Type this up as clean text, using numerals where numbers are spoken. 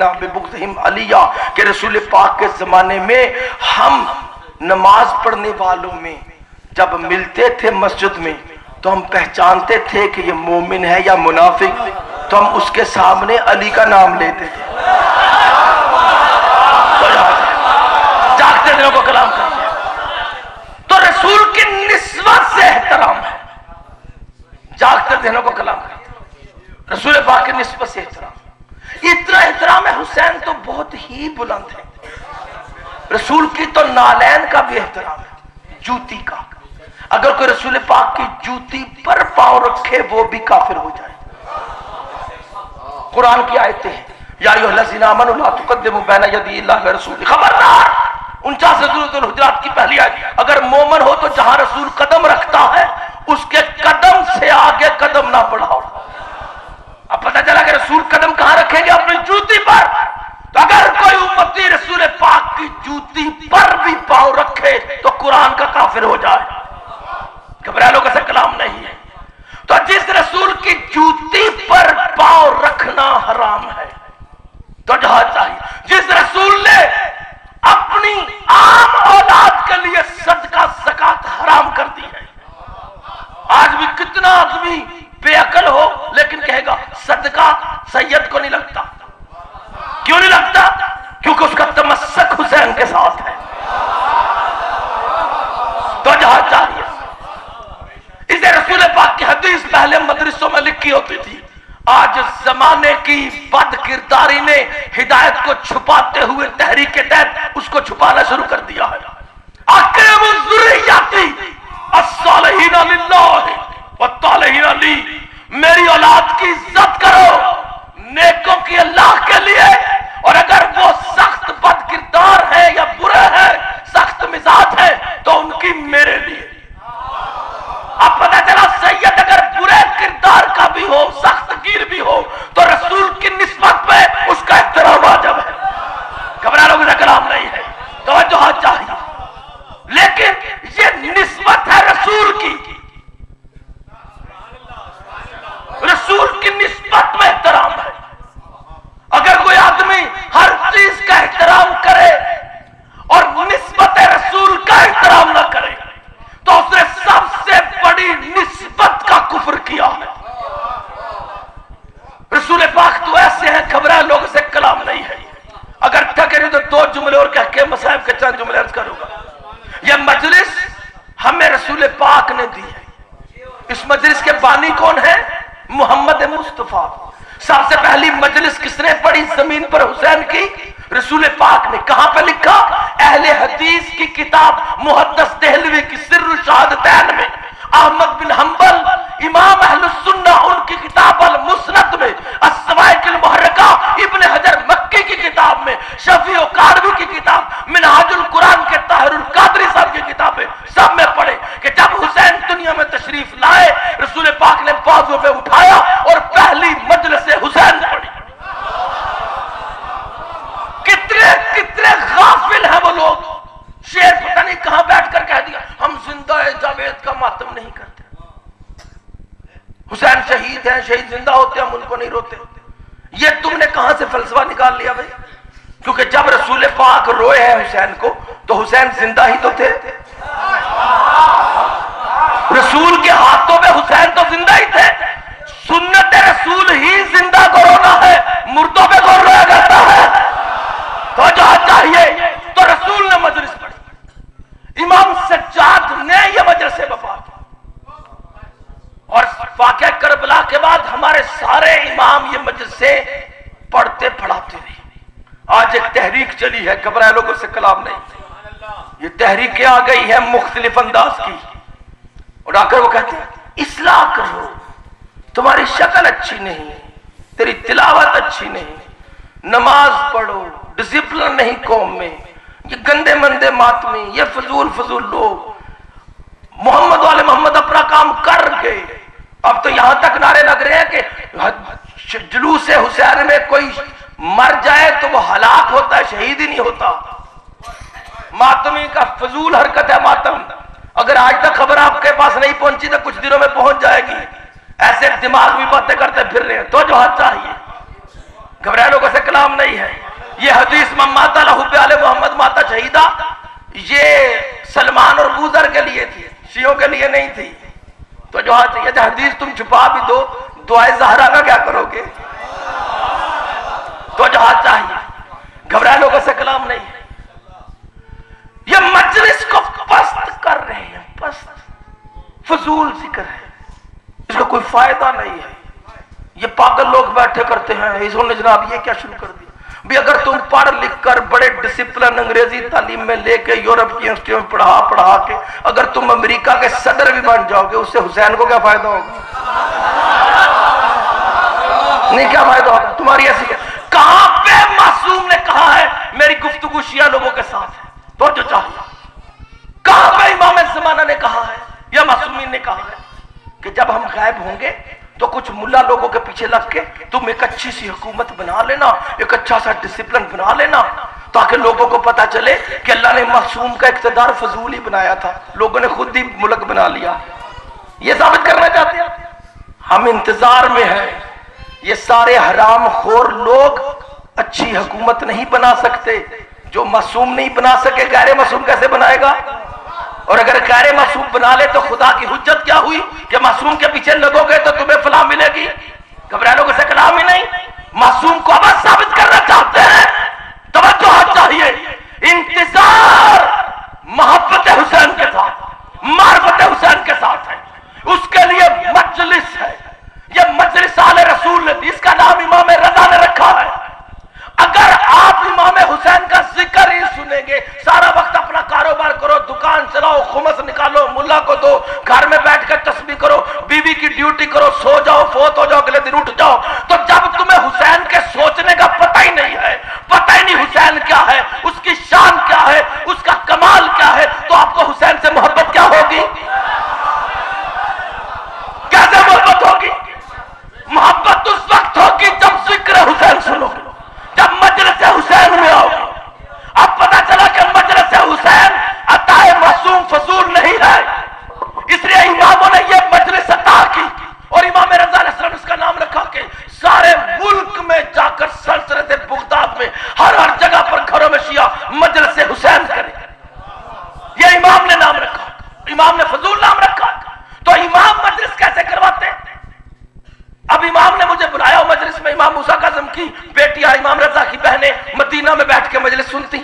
मुशरिकीना बिबुग़्ज़िहिम अलिया के रसूल पाक के जमाने में हम नमाज पढ़ने वालों में जब मिलते थे मस्जिद में तो हम पहचानते थे कि ये मोमिन है या मुनाफिक, तो हम उसके सामने अली का नाम लेते थे। तो जागते दिनों को कलाम करते हैं। तो रसूल की निस्बत से एहतराम है, जागते दिनों को कलाम करते हैं। रसूल पाक की निस्बत से एहतराम, इतना एहतराम है। हुसैन तो बहुत ही बुलंद है। रसूल की तो नालैन का भी एहतराम है, जूती का। अगर कोई रसूल पाक की जूती पर पांव रखे वो भी काफिर हो जाए। कुरान की आयतें हैं, या अय्युहल्लज़ीना आमनू ला तुक़द्दिमू बैना यदयिल्लाहि व रसूलिही। खबरदार, 49 सूरह हुजरात की पहली आयत। अगर मोमिन हो तो जहां रसूल कदम रखता है उसके कदम से आगे कदम ना बढ़ाओ। अब पता चला कि रसूल कदम कहां रखेंगे? अपनी जूती पर। तो अगर कोई उम्मती रसूल पाक की जूती पर भी पांव रखे तो कुरान का काफिर हो जाए। घबरालों का कलाम नहीं है। तो जिस रसूल की जूती पर पांव रखना हराम है तो जहां चाहिए, जिस रसूल ने अपनी आम औलाद के लिए सदका ज़कात हराम कर दी है। आज भी कितना आदमी बेअकल हो लेकिन कहेगा सदका सैयद को नहीं लगता। क्यों नहीं लगता? क्योंकि उसका तमस्सक हुसैन के साथ है। तो जहां चाहिए, इसे रसूल पाक की हदीस पहले मदरसों में लिखी होती थी। आज जमाने की बद किरदारी ने हिदायत को छुपाते हुए तहरीक के तहत उसको छुपाना शुरू कर दिया है। अक़ीमु ज़ुर्रिय्यती अस्सालिहीना लिल्लाहि वत्तालिहीना ली। मेरी औलाद की इज्जत करो, नेकों की अल्लाह के लिए। और अगर वो सख्त बद किरदार है या बुरे हैं, सख्त मिजाज है, तो उनकी मेरे लिए। अब पता चला सैयद अगर बुरे किरदार का भी हो, सख्त गिर भी हो, तो रसूल की निस्बत पे उसका एहतराम वाजिब है। घबराने का कलाम नहीं है, तवज्जो चाहिए। लेकिन ये निस्बत है रसूल की, रसूल की निस्बत में एहतराम है। अगर कोई आदमी हर चीज का एहतराम करे और निस्बत रसूल का एहतराम ना करे तो उसने सबसे बड़ी निस्बत का कुफ्र किया है। रसूल पाक तो ऐसे हैं, घबराए लोगों से कलाम नहीं है। अगर थके नहीं तो 2 जुमले और कह के मसाइब के चंद जुमले अर्ज करूंगा। यह मजलिस हमें रसूल पाक ने दी है। इस मजलिस के बानी कौन है? मोहम्मद मुस्तफा। सबसे पहली मजलिस किसने पढ़ी जमीन पर? हुसैन की। रसूल पाक ने कहां पे लिखा? अहले हदीस की किताब मुहद्दिस देहलवी की सिर्र शहादतैन में, अहमद बिन हंबल इमाम अहलुस सुन्ना उनकी किताब अल मुस्नद में, अस्सवाइकुल मुहर्रका इब्न हजर मक्की की किताब में, शफी ओ कारवी की किताब, मिनहाजुल कुरान के ताहिरुल कादरी साहब की किताबें, सब में पढ़े कि जब हुसैन दुनिया में तशरीफ लाए रसूल पाक ने बाजू पे उठाया और पहली मजलिस हुसैन पढ़ी। कितने कितने गाफिल हैं वो लोग। शेर पता नहीं कहां बैठकर कह दिया हम जिंदा जावेद का मातम नहीं करते। हुसैन शहीद हैं, शहीद जिंदा होते हम उनको नहीं रोते। ये तुमने कहां से फलसफा निकाल लिया भाई? क्योंकि जब रसूल पाक रोए हैं हुसैन को तो हुसैन जिंदा ही तो थे। रसूल के हाथों में हुसैन तो जिंदा ही थे। सुन्नत रसूल ही जिंदा को रोना है, मुर्दों पे कौन रोया करता है? तो जो चाहिए तो रसूल ने मजलिस पढ़ी, इमाम सज्जाद ने यह मजलिस वफा की। और वाक़या करबला के बाद हमारे सारे इमाम ये मजलिसे पढ़ते पढ़ाते रहे। आज एक तहरीक चली है, घबराए लोगों से कलाम नहीं। ये तहरीकें आ गई है मुख्तलिफ अंदाज की, और आकर वो कहते हैं इस्लाह करो, तुम्हारी शक्ल अच्छी नहीं, तेरी तिलावत अच्छी नहीं, नमाज पढ़ो, डिसिप्लिन नहीं कौम में, ये गंदे मंदे मातमी, ये फजूल लोग, मोहम्मद वाले मोहम्मद अपना काम कर गए। अब तो यहां तक नारे लग रहे हैं कि जुलूस हुसैन में कोई मर जाए तो वो हलाक होता है, शहीद ही नहीं होता। मातमी का फजूल हरकत है मातम। अगर आज तक खबर आपके पास नहीं पहुंची तो कुछ दिनों में पहुंच जाएगी। ऐसे दिमाग भी बातें करते फिर रहे हैं। तो जो हाथ चाहिए, घबराने को से कलाम नहीं है। हदीस में माता लहुब्बे आले मोहम्मद माता शहीदा, ये सलमान और बूजर के लिए थी, शियों के लिए नहीं थी। तो जो ये हदीस तुम छुपा भी दो, दुआए ज़हरा का क्या करोगे? तो जहां चाहिए, घबराए लोगों से कलाम नहीं है। ये मजलिस को पस्त कर रहे हैं, पस्त, फजूल जिक्र है, इसका कोई फायदा नहीं है। ये पागल लोग बैठे करते हैं, इसने जनाब ये क्या शुरू कर दिया भी। अगर तुम पढ़ लिख कर बड़े डिसिप्लिन अंग्रेजी तालीम में लेके यूरोप की यूनिवर्सिटी में पढ़ा के अगर तुम अमेरिका के सदर भी बन जाओगे, उससे हुसैन को क्या फायदा होगा? नहीं, क्या फायदा होगा तुम्हारी ऐसी? कहां पे मासूम ने कहा है मेरी गुफ्तगू शिया लोगों के साथ है? तो जो चाहिए, कहां पे इमाम ज़माना ने कहा है या मासूमीन ने कहा है कि जब हम गायब होंगे तो कुछ मुल्ला लोगों के पीछे लग के तुम एक अच्छी सी हुकूमत बना लेना, एक अच्छा सा डिसिप्लिन बना लेना, ताकि लोगों को पता चले कि अल्लाह ने मासूम का इख्तिदार फजूल ही बनाया था, लोगों ने खुद ही मुल्क बना लिया। ये साबित करना चाहते हैं हम इंतजार में हैं। ये सारे हराम खोर लोग अच्छी हुकूमत नहीं बना सकते। जो मासूम नहीं बना सके, गैर मासूम कैसे बनाएगा? और अगर गैर मासूम बना ले तो खुदा की हुज्जत क्या हुई कि मासूम के पीछे लगोगे तो तुम्हें फलाह मिलेगी? घबराए लोगों से कलाम ही नहीं। मासूम को अब साबित करना चाहते हैं, तवज्जो चाहिए। इंतजार मोहब्बत हुसैन के साथ, मार्फत हुसैन के साथ है, उसके लिए मजलिस है। यह मजलिस आले रसूल ने, इसका नाम इमाम रजा ने रखा है। अगर आप इमाम हुसैन का जिक्र ही सुनेंगे, सारा वक्त अपना कारोबार करो, दुकान चलाओ, खुमस निकालो, मुल्ला को दो, घर में बैठकर तस्बीह करो, बीवी की ड्यूटी करो, सो जाओ, फोत हो जाओ, अगले दिन उठ जाओ, तो जब तुम्हें हुसैन के सोचने का पता ही नहीं है, पता ही नहीं हुसैन क्या है, उसकी शान क्या है, उसका कमाल क्या है, तो आपको हुसैन से मोहब्बत क्या होगी? कैसे मोहब्बत होगी? मोहब्बत उस वक्त होगी जब जिक्र हुसैन सुनोगे, जब मजलिस हुसैन में आओगे। अब पता चला कि मजलिस हुसैन अताए मासूम फजूल नहीं है, इसलिए इमामों ने यह मजलिस अता की और इमाम रजा ने इसका नाम रखा कि सारे मुल्क में जाकर सल्तनत बगदाद में हर हर जगह पर घरों में शिया मजलिस हुसैन करे। यह इमाम ने नाम रखा, इमाम ने फजूल नाम रखा। तो इमाम मजलिस कैसे करवाते हैं? अब इमाम ने मुझे बुलाया मजलिस में, इमाम मूसा काज़िम की बेटियां, इमाम रजा की बहनें मदीना में बैठ के मजलिस सुनती।